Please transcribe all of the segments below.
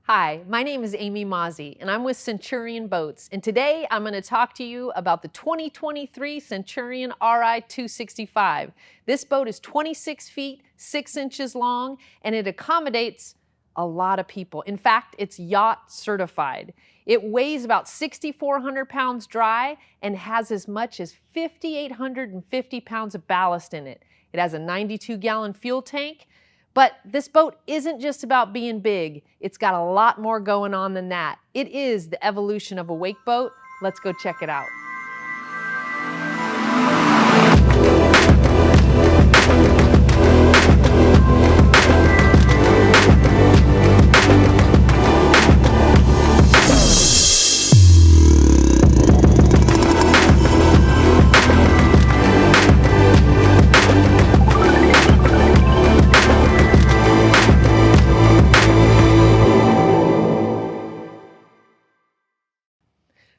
Hi, my name is Amy Mazzi, and I'm with Centurion Boats, and today I'm going to talk to you about the 2023 Centurion Ri265. This boat is 26 feet, 6 inches long, and it accommodates a lot of people. In fact, it's yacht certified. It weighs about 6,400 pounds dry and has as much as 5,850 pounds of ballast in it. It has a 92-gallon fuel tank. But this boat isn't just about being big. It's got a lot more going on than that. It is the evolution of a wake boat. Let's go check it out.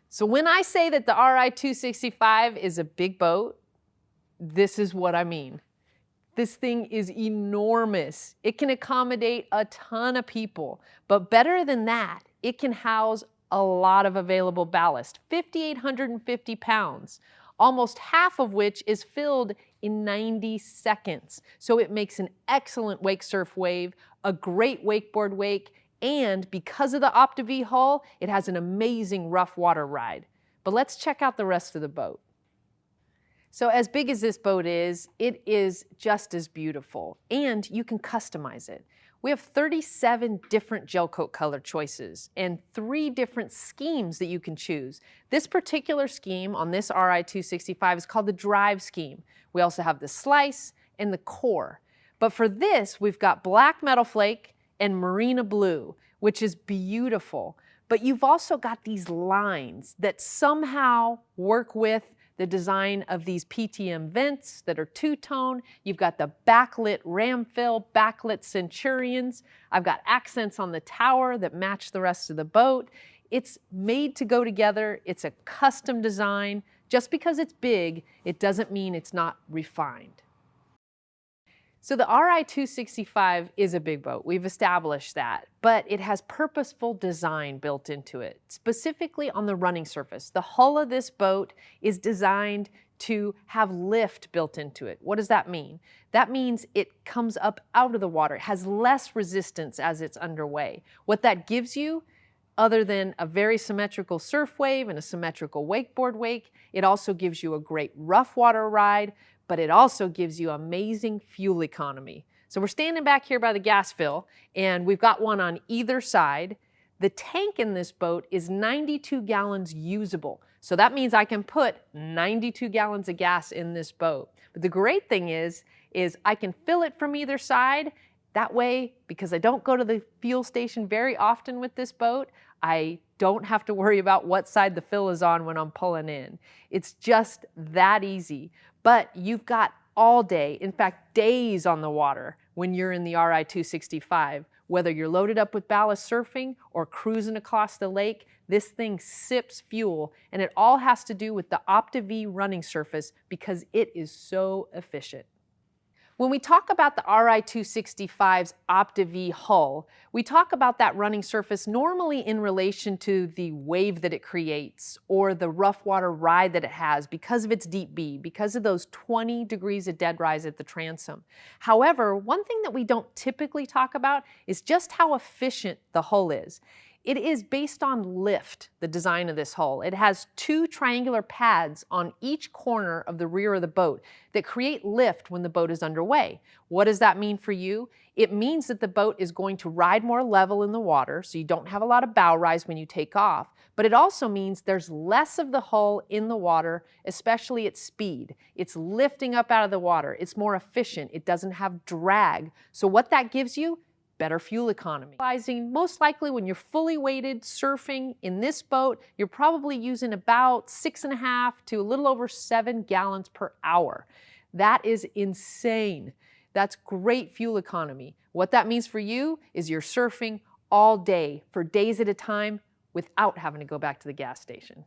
So when I say that the Ri265 is a big boat, this is what I mean. This thing is enormous. It can accommodate a ton of people, but better than that, it can house a lot of available ballast, 5,850 pounds, almost half of which is filled in 90 seconds. So it makes an excellent wake surf wave, a great wakeboard wake, and because of the OptiV hull, it has an amazing rough water ride. But let's check out the rest of the boat. So as big as this boat is, it is just as beautiful, and you can customize it. We have 37 different gel coat color choices and 3 different schemes that you can choose. This particular scheme on this Ri265 is called the Drive scheme. We also have the Slice and the Core. But for this, we've got black metal flake and marina blue, which is beautiful. But you've also got these lines that somehow work with the design of these PTM vents that are two-tone. You've got the backlit Ramfill, backlit Centurions. I've got accents on the tower that match the rest of the boat. It's made to go together. It's a custom design. Just because it's big, it doesn't mean it's not refined. So the Ri265 is a big boat. We've established that, but it has purposeful design built into it, specifically on the running surface. The hull of this boat is designed to have lift built into it. What does that mean? That means it comes up out of the water. It has less resistance as it's underway. What that gives you, other than a very symmetrical surf wave and a symmetrical wakeboard wake, it also gives you a great rough water ride, but it also gives you amazing fuel economy. So we're standing back here by the gas fill, and we've got one on either side. The tank in this boat is 92 gallons usable. So that means I can put 92 gallons of gas in this boat. But the great thing is I can fill it from either side. That way, because I don't go to the fuel station very often with this boat, I don't have to worry about what side the fill is on when I'm pulling in. It's just that easy. But you've got all day, in fact, days on the water when you're in the Ri265. Whether you're loaded up with ballast surfing or cruising across the lake, this thing sips fuel, and it all has to do with the OptiV running surface because it is so efficient. When we talk about the Ri265's OptiV hull, we talk about that running surface normally in relation to the wave that it creates or the rough water ride that it has because of its deep B, because of those 20 degrees of dead rise at the transom. However, one thing that we don't typically talk about is just how efficient the hull is. It is based on lift, the design of this hull. It has 2 triangular pads on each corner of the rear of the boat that create lift when the boat is underway. What does that mean for you? It means that the boat is going to ride more level in the water, so you don't have a lot of bow rise when you take off, but it also means there's less of the hull in the water, especially at speed. It's lifting up out of the water. It's more efficient. It doesn't have drag. So what that gives you? Better fuel economy. Most likely when you're fully weighted surfing in this boat, you're probably using about 6.5 to a little over 7 gallons per hour. That is insane. That's great fuel economy. What that means for you is you're surfing all day for days at a time without having to go back to the gas station.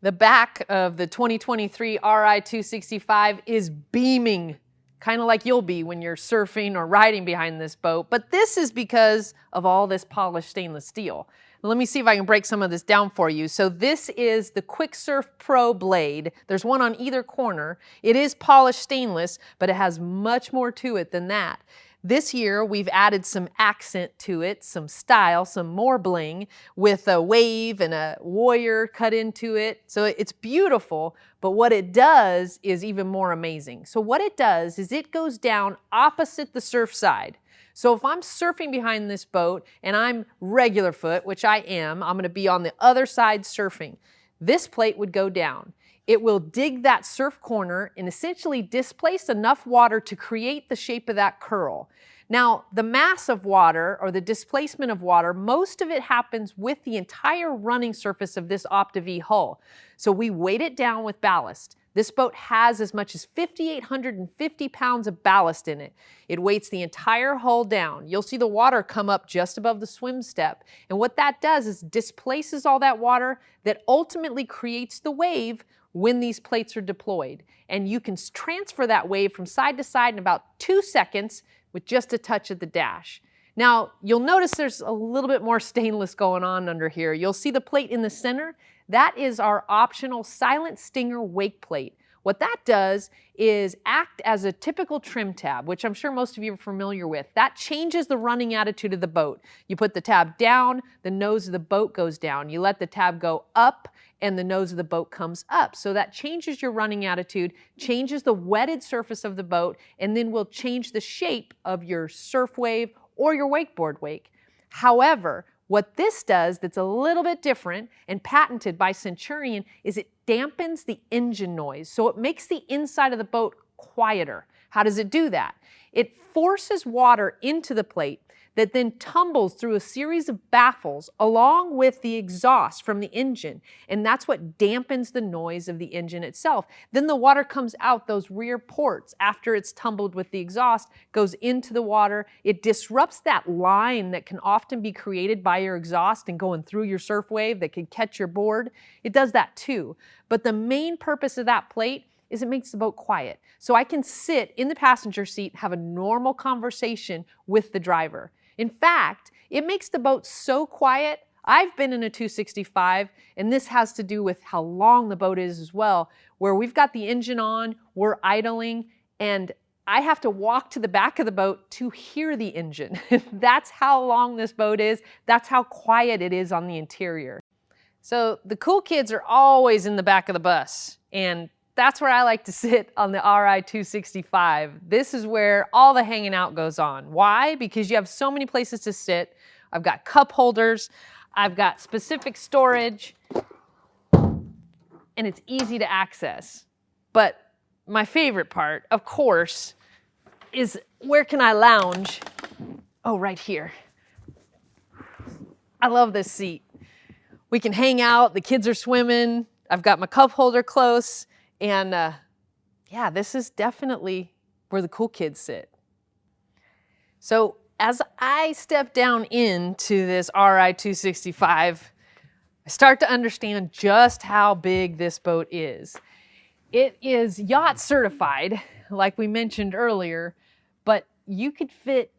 The back of the 2023 Ri265 is beaming kind of like you'll be when you're surfing or riding behind this boat, but this is because of all this polished stainless steel. Let me see if I can break some of this down for you. So this is the WakeSurf Pro blade. There's one on either corner. It is polished stainless, but it has much more to it than that. This year, we've added some accent to it, some style, some more bling, with a wave and a warrior cut into it. So it's beautiful, but what it does is even more amazing. So what it does is it goes down opposite the surf side. So if I'm surfing behind this boat and I'm regular foot, which I am, I'm gonna be on the other side surfing. This plate would go down. It will dig that surf corner and essentially displace enough water to create the shape of that curl. Now, the mass of water or the displacement of water, most of it happens with the entire running surface of this Opta-V hull. So we weight it down with ballast. This boat has as much as 5,850 pounds of ballast in it. It weights the entire hull down. You'll see the water come up just above the swim step. And what that does is displaces all that water that ultimately creates the wave when these plates are deployed. And you can transfer that wave from side to side in about 2 seconds with just a touch of the dash. Now, you'll notice there's a little bit more stainless going on under here. You'll see the plate in the center. That is our optional Silent Stinger wake plate. What that does is act as a typical trim tab, which I'm sure most of you are familiar with. That changes the running attitude of the boat. You put the tab down, the nose of the boat goes down. You let the tab go up, and the nose of the boat comes up. So that changes your running attitude, changes the wetted surface of the boat, and then will change the shape of your surf wave or your wakeboard wake. However, what this does that's a little bit different and patented by Centurion is it dampens the engine noise. So it makes the inside of the boat quieter. How does it do that? It forces water into the plate that then tumbles through a series of baffles along with the exhaust from the engine. And that's what dampens the noise of the engine itself. Then the water comes out those rear ports after it's tumbled with the exhaust, goes into the water. It disrupts that line that can often be created by your exhaust and going through your surf wave that can catch your board. It does that too. But the main purpose of that plate is it makes the boat quiet. So I can sit in the passenger seat, have a normal conversation with the driver. In fact, it makes the boat so quiet. I've been in a 265, and this has to do with how long the boat is as well, where we've got the engine on, we're idling, and I have to walk to the back of the boat to hear the engine. That's how long this boat is. That's how quiet it is on the interior. So the cool kids are always in the back of the bus, and that's where I like to sit on the Ri265. This is where all the hanging out goes on. Why? Because you have so many places to sit. I've got cup holders, I've got specific storage, and it's easy to access. But my favorite part, of course, is where can I lounge? Oh, right here. I love this seat. We can hang out, the kids are swimming, I've got my cup holder close, and yeah, this is definitely where the cool kids sit. So as I step down into this Ri265, I start to understand just how big this boat is. It is yacht certified, like we mentioned earlier, but you could fit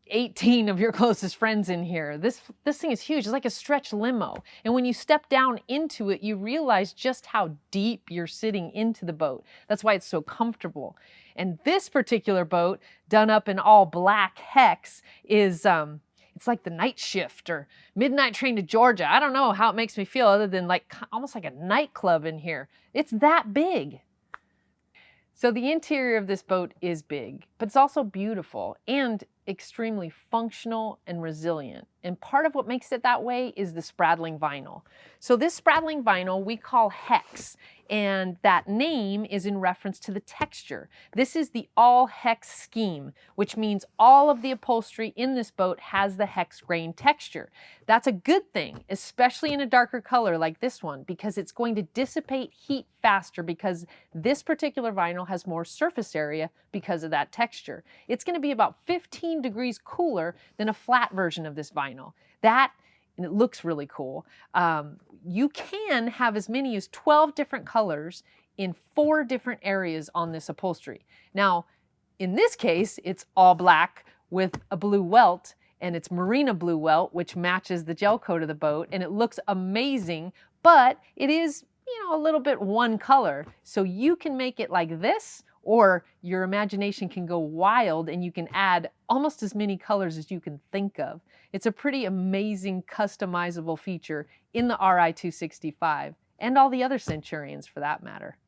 18 of your closest friends in here. This thing is huge. It's like a stretch limo. And when you step down into it, you realize just how deep you're sitting into the boat. That's why it's so comfortable. And this particular boat, done up in all black hex, is it's like the night shift or midnight train to Georgia. I don't know how it makes me feel other than like almost like a nightclub in here. It's that big. So the interior of this boat is big, but it's also beautiful and extremely functional and resilient. And part of what makes it that way is the Spradling Vinyl. So this Spradling Vinyl we call Hex, and that name is in reference to the texture. This is the all hex scheme, which means all of the upholstery in this boat has the hex grain texture. That's a good thing, especially in a darker color like this one, because it's going to dissipate heat faster because this particular vinyl has more surface area because of that texture. It's going to be about 15 degrees cooler than a flat version of this vinyl. And it looks really cool. You can have as many as 12 different colors in 4 different areas on this upholstery. Now, In this case, it's all black with a blue welt, and it's marina blue welt, which matches the gel coat of the boat, and it looks amazing, but it is, a little bit one color. So you can make it like this, or your imagination can go wild and you can add almost as many colors as you can think of. It's a pretty amazing customizable feature in the Ri265 and all the other Centurions for that matter.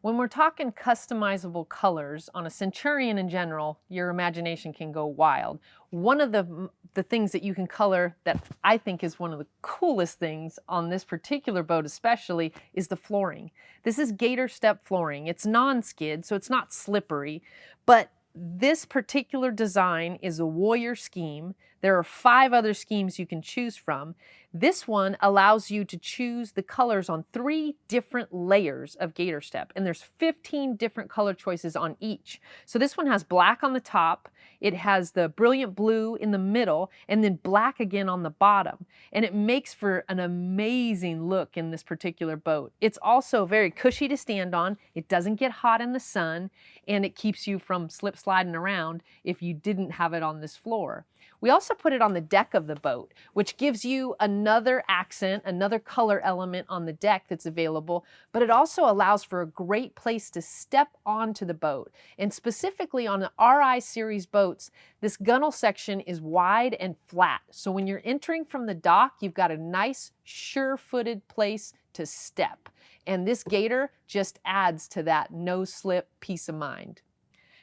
When we're talking customizable colors on a Centurion in general, your imagination can go wild. One of the things that you can color that I think is one of the coolest things on this particular boat especially is the flooring. This is Gator step flooring. It's non-skid, so it's not slippery, but this particular design is a warrior scheme. There are 5 other schemes you can choose from. This one allows you to choose the colors on 3 different layers of Gator step, and there's 15 different color choices on each. So this one has black on the top, it has the brilliant blue in the middle, and then black again on the bottom. And it makes for an amazing look in this particular boat. It's also very cushy to stand on, it doesn't get hot in the sun, and it keeps you from slip sliding around if you didn't have it on this floor. We also put it on the deck of the boat, which gives you another accent, another color element on the deck that's available, but it also allows for a great place to step onto the boat. And specifically on the Ri series boats, this gunnel section is wide and flat. So when you're entering from the dock, you've got a nice, sure-footed place to step. And this Gator just adds to that no-slip peace of mind.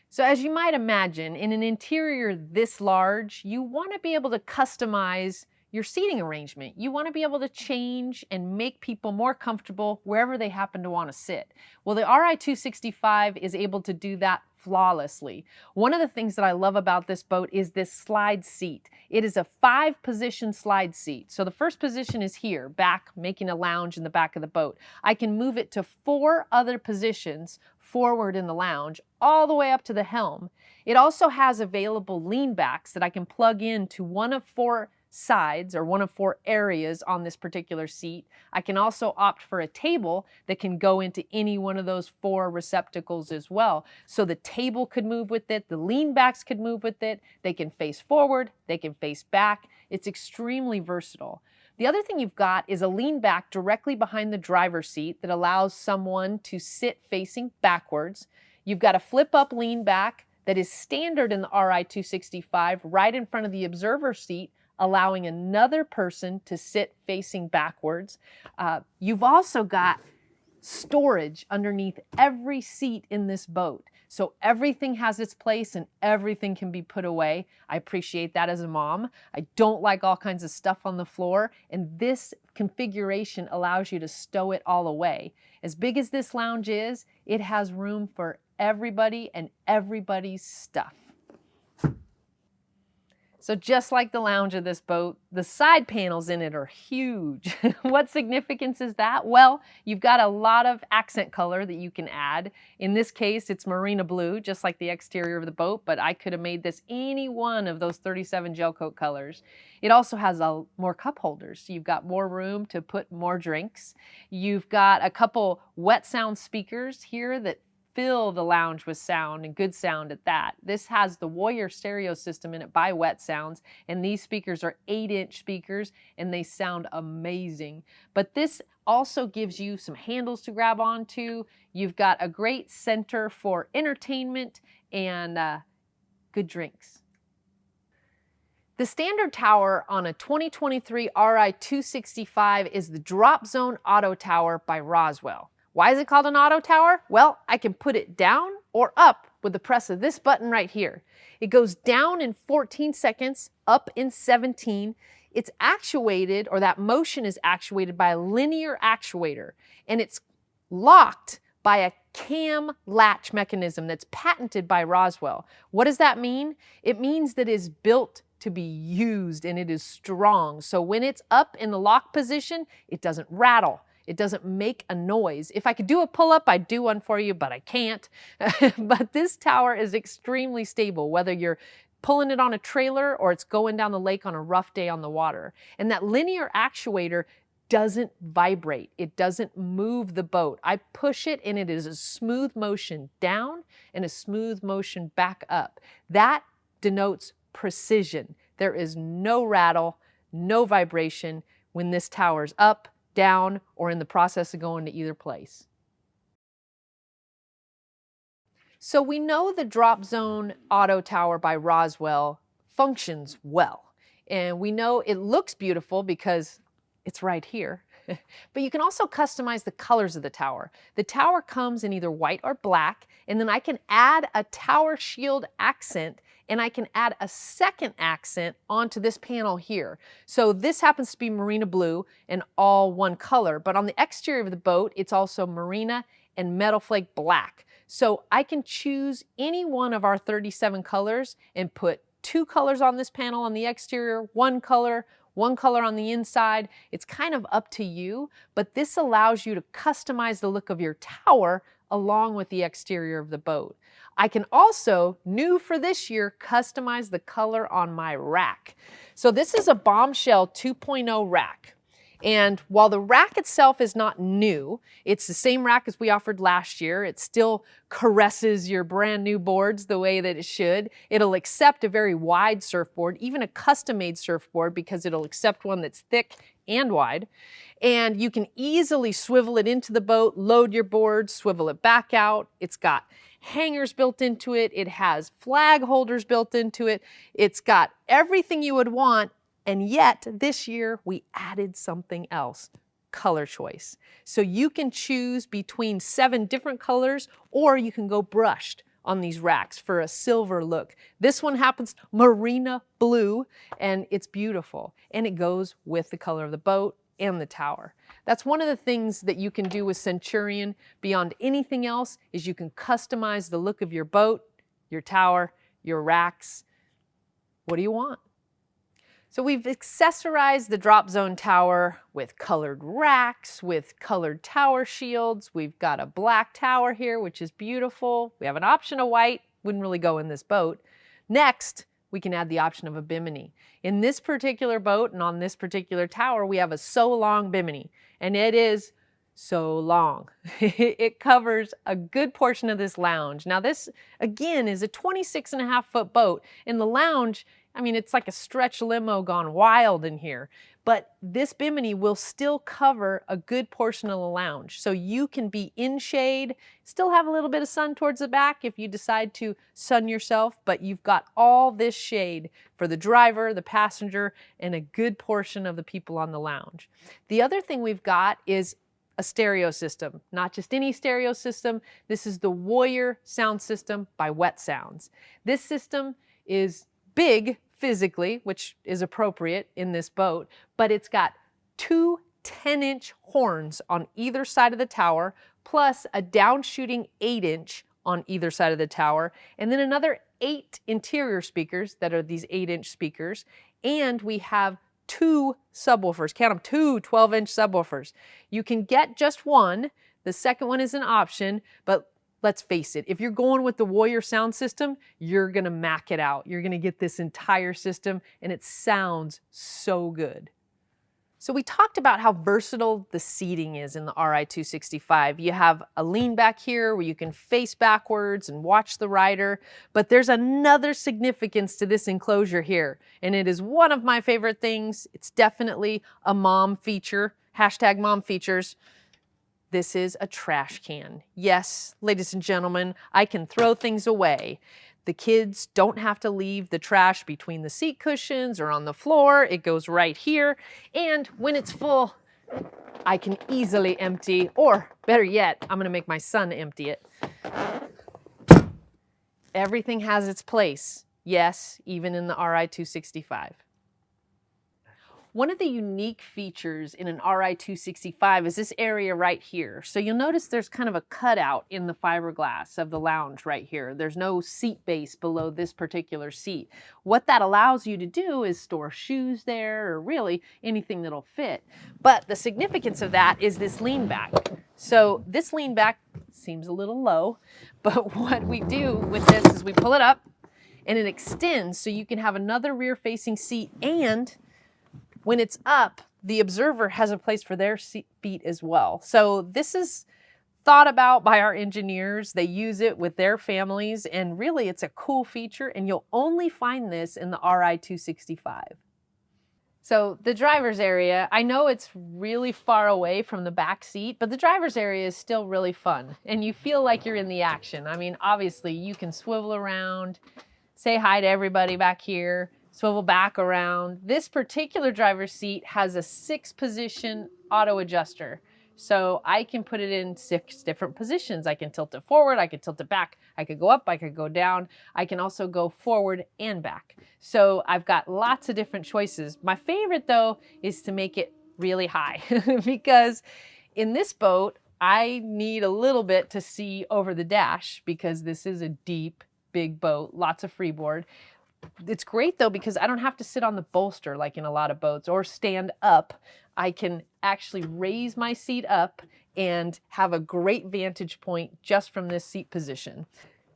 So as you might imagine, in an interior this large, you want to be able to customize your seating arrangement. You want to be able to change and make people more comfortable wherever they happen to want to sit. Well, the Ri265 is able to do that flawlessly. One of the things that I love about this boat is this slide seat. It is a 5-position slide seat. So the first position is here, back, making a lounge in the back of the boat. I can move it to 4 other positions forward in the lounge, all the way up to the helm. It also has available lean backs that I can plug into one of 4 sides or one of 4 areas on this particular seat. I can also opt for a table that can go into any one of those 4 receptacles as well. So the table could move with it, the lean backs could move with it, they can face forward, they can face back. It's extremely versatile. The other thing you've got is a lean back directly behind the driver's seat that allows someone to sit facing backwards. You've got a flip-up lean back that is standard in the Ri265 right in front of the observer seat, allowing another person to sit facing backwards. You've also got storage underneath every seat in this boat. So everything has its place and everything can be put away. I appreciate that as a mom. I don't like all kinds of stuff on the floor, and this configuration allows you to stow it all away. As big as this lounge is, it has room for everybody and everybody's stuff. So just like the lounge of this boat, the side panels in it are huge. What significance is that? Well, you've got a lot of accent color that you can add. In this case, it's marina blue, just like the exterior of the boat, but I could have made this any one of those 37 gel coat colors. It also has more cup holders, so you've got more room to put more drinks. You've got a couple wet sound speakers here that fill the lounge with sound, and good sound at that. This has the Warrior stereo system in it by Wet Sounds, and these speakers are 8-inch speakers and they sound amazing. But this also gives you some handles to grab onto. You've got a great center for entertainment and good drinks. The standard tower on a 2023 Ri265 is the DropZone Auto Tower by Roswell. Why is it called an auto tower? Well, I can put it down or up with the press of this button right here. It goes down in 14 seconds, up in 17. It's actuated, or that motion is actuated by a linear actuator, and it's locked by a cam latch mechanism that's patented by Roswell. What does that mean? It means that it is built to be used and it is strong. So when it's up in the lock position, it doesn't rattle. It doesn't make a noise. If I could do a pull-up, I'd do one for you, but I can't. But this tower is extremely stable, whether you're pulling it on a trailer or it's going down the lake on a rough day on the water. And that linear actuator doesn't vibrate. It doesn't move the boat. I push it and it is a smooth motion down and a smooth motion back up. That denotes precision. There is no rattle, no vibration when this tower's up, down, or in the process of going to either place. So we know the DropZone Auto Tower by Roswell functions well. And we know it looks beautiful because it's right here. But you can also customize the colors of the tower. The tower comes in either white or black, and then I can add a tower shield accent, and I can add a second accent onto this panel here. So this happens to be Marina Blue and all one color, but on the exterior of the boat, it's also Marina and Metal Flake Black. So I can choose any one of our 37 colors and put 2 colors on this panel on the exterior, 1 color on the inside. It's kind of up to you, but this allows you to customize the look of your tower along with the exterior of the boat. I can also, new for this year, customize the color on my rack. So this is a Bombshell 2.0 rack. And while the rack itself is not new, it's the same rack as we offered last year. It still caresses your brand new boards the way that it should. It'll accept a very wide surfboard, even a custom-made surfboard, because it'll accept one that's thick and wide. And you can easily swivel it into the boat, load your board, swivel it back out. It's got hangers built into it. It has flag holders built into it. It's got everything you would want. And yet, this year, we added something else, color choice. So you can choose between 7 different colors, or you can go brushed on these racks for a silver look. This one happens Marina Blue, and it's beautiful. And it goes with the color of the boat and the tower. That's one of the things that you can do with Centurion beyond anything else, is you can customize the look of your boat, your tower, your racks. What do you want? So we've accessorized the DropZone tower with colored racks, with colored tower shields. We've got a black tower here, which is beautiful. We have an option of white, wouldn't really go in this boat. Next, we can add the option of a bimini. In this particular boat and on this particular tower, we have a so long bimini, and it is so long. It covers a good portion of this lounge. Now this, again, is a 26.5-foot boat. In the lounge, I mean, it's like a stretch limo gone wild in here, but this bimini will still cover a good portion of the lounge. So you can be in shade, still have a little bit of sun towards the back if you decide to sun yourself, but you've got all this shade for the driver, the passenger, and a good portion of the people on the lounge. The other thing we've got is a stereo system, not just any stereo system. This is the Warrior sound system by Wet Sounds. This system is big physically, which is appropriate in this boat, but it's got 2 10-inch horns on either side of the tower, plus a downshooting 8-inch on either side of the tower, and then another 8 interior speakers that are these 8-inch speakers, and we have 2 subwoofers. Count them, 2 12-inch subwoofers. You can get just one. The second one is an option, but let's face it, if you're going with the Warrior sound system, you're gonna mac it out. You're gonna get this entire system, and it sounds so good. So we talked about how versatile the seating is in the Ri265. You have a lean back here where you can face backwards and watch the rider, but there's another significance to this enclosure here, and it is one of my favorite things. It's definitely a mom feature, hashtag mom features. This is a trash can. Yes, ladies and gentlemen, I can throw things away. The kids don't have to leave the trash between the seat cushions or on the floor. It goes right here. And when it's full, I can easily empty, or better yet, I'm gonna make my son empty it. Everything has its place. Yes, even in the Ri265. One of the unique features in an Ri265 is this area right here. So you'll notice there's kind of a cutout in the fiberglass of the lounge right here. There's no seat base below this particular seat. What that allows you to do is store shoes there, or really anything that'll fit. But the significance of that is this lean back. So this lean back seems a little low, but what we do with this is we pull it up and it extends so you can have another rear facing seat, and when it's up, the observer has a place for their feet as well. So this is thought about by our engineers. They use it with their families, and really it's a cool feature, and you'll only find this in the Ri265. So the driver's area, I know it's really far away from the back seat, but the driver's area is still really fun, and you feel like you're in the action. I mean, obviously you can swivel around, say hi to everybody back here, swivel back around. This particular driver's seat has a 6-position auto adjuster. So I can put it in 6 different positions. I can tilt it forward, I can tilt it back, I could go up, I could go down. I can also go forward and back. So I've got lots of different choices. My favorite though is to make it really high because in this boat, I need a little bit to see over the dash because this is a deep, big boat, lots of freeboard. It's great though because I don't have to sit on the bolster like in a lot of boats or stand up. I can actually raise my seat up and have a great vantage point just from this seat position.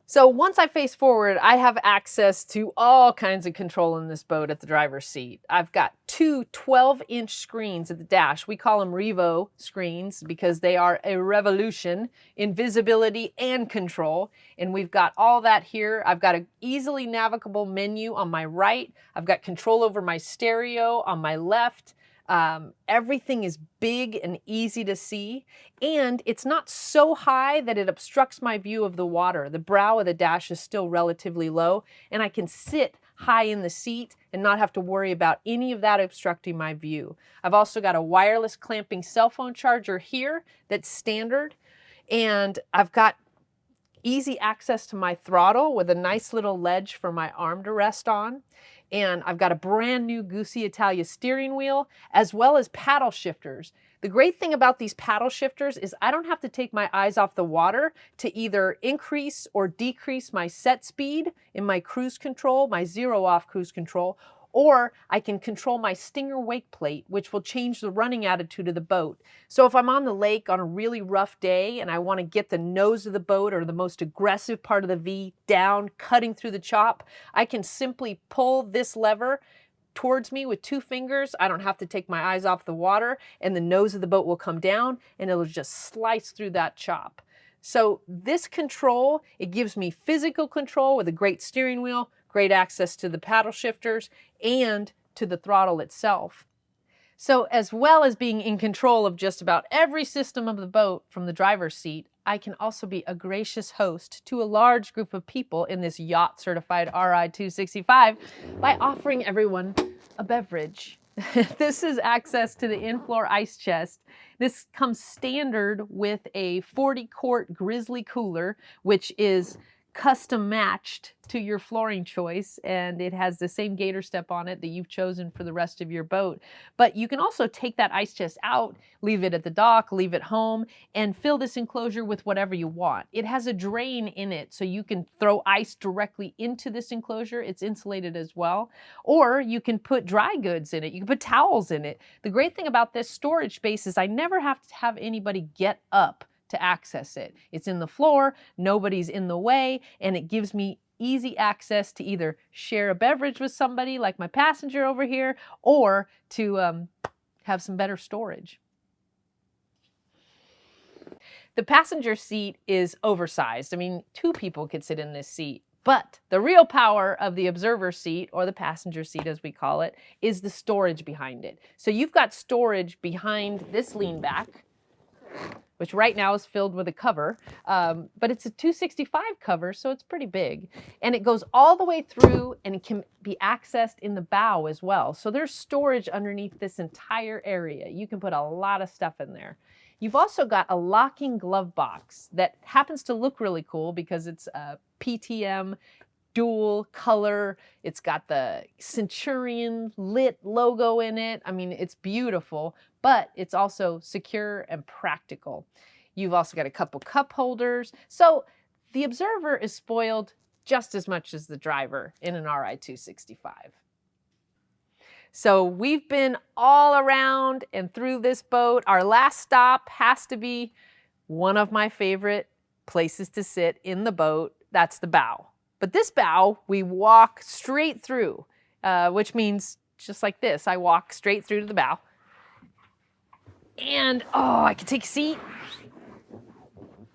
So once I face forward, I have access to all kinds of control in this boat at the driver's seat. I've got 2 12-inch screens at the dash. We call them Revo screens because they are a revolution in visibility and control. And we've got all that here. I've got an easily navigable menu on my right. I've got control over my stereo on my left. Everything is big and easy to see, and it's not so high that it obstructs my view of the water. The brow of the dash is still relatively low, and I can sit high in the seat and not have to worry about any of that obstructing my view. I've also got a wireless clamping cell phone charger here that's standard, and I've got easy access to my throttle with a nice little ledge for my arm to rest on. And I've got a brand new Goosey Italia steering wheel, as well as paddle shifters. The great thing about these paddle shifters is I don't have to take my eyes off the water to either increase or decrease my set speed in my cruise control, my 0-off cruise control, or I can control my stinger wake plate, which will change the running attitude of the boat. So if I'm on the lake on a really rough day and I want to get the nose of the boat or the most aggressive part of the V down, cutting through the chop, I can simply pull this lever towards me with 2 fingers. I don't have to take my eyes off the water, and the nose of the boat will come down and it'll just slice through that chop. So this control, it gives me physical control with a great steering wheel, great access to the paddle shifters, and to the throttle itself. So as well as being in control of just about every system of the boat from the driver's seat, I can also be a gracious host to a large group of people in this yacht-certified Ri265 by offering everyone a beverage. This is access to the in-floor ice chest. This comes standard with a 40-quart Grizzly cooler, which is custom matched to your flooring choice, and it has the same Gator step on it that you've chosen for the rest of your boat. But you can also take that ice chest out, leave it at the dock, leave it home, and fill this enclosure with whatever you want. It has a drain in it, so you can throw ice directly into this enclosure. It's insulated as well. Or you can put dry goods in it. You can put towels in it. The great thing about this storage space is I never have to have anybody get up to access it. It's in the floor, nobody's in the way, and it gives me easy access to either share a beverage with somebody like my passenger over here, or to have some better storage. The passenger seat is oversized. I mean, 2 people could sit in this seat. But the real power of the observer seat, or the passenger seat as we call it, is the storage behind it. So you've got storage behind this lean back, which right now is filled with a cover, but it's a 265 cover, so it's pretty big. And it goes all the way through, and it can be accessed in the bow as well. So there's storage underneath this entire area. You can put a lot of stuff in there. You've also got a locking glove box that happens to look really cool because it's a PTM dual color. It's got the Centurion lit logo in it. I mean, it's beautiful, but it's also secure and practical. You've also got a couple cup holders. So the observer is spoiled just as much as the driver in an Ri265. So we've been all around and through this boat. Our last stop has to be one of my favorite places to sit in the boat. That's the bow. But this bow, we walk straight through, which means just like this. I walk straight through to the bow. And, oh, I can take a seat.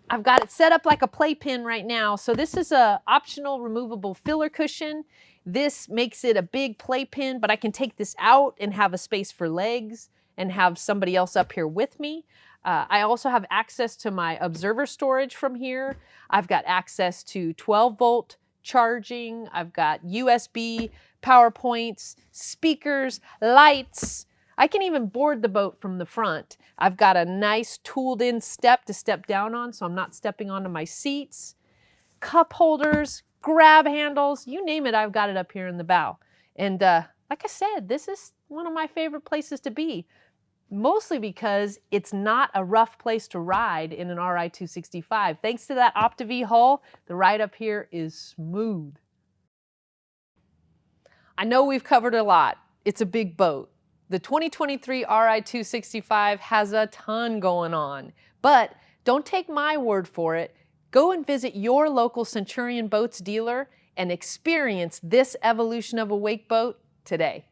I've got it set up like a playpen right now. So this is a optional removable filler cushion. This makes it a big playpen, but I can take this out and have a space for legs and have somebody else up here with me. I also have access to my observer storage from here. I've got access to 12-volt charging. I've got USB, power points, speakers, lights. I can even board the boat from the front. I've got a nice tooled in step to step down on, so I'm not stepping onto my seats. Cup holders, grab handles, you name it, I've got it up here in the bow. And like I said, this is one of my favorite places to be, mostly because it's not a rough place to ride in an Ri265. Thanks to that OptiV hull, the ride up here is smooth. I know we've covered a lot. It's a big boat. The 2023 Ri265 has a ton going on, but don't take my word for it. Go and visit your local Centurion Boats dealer and experience this evolution of a wake boat today.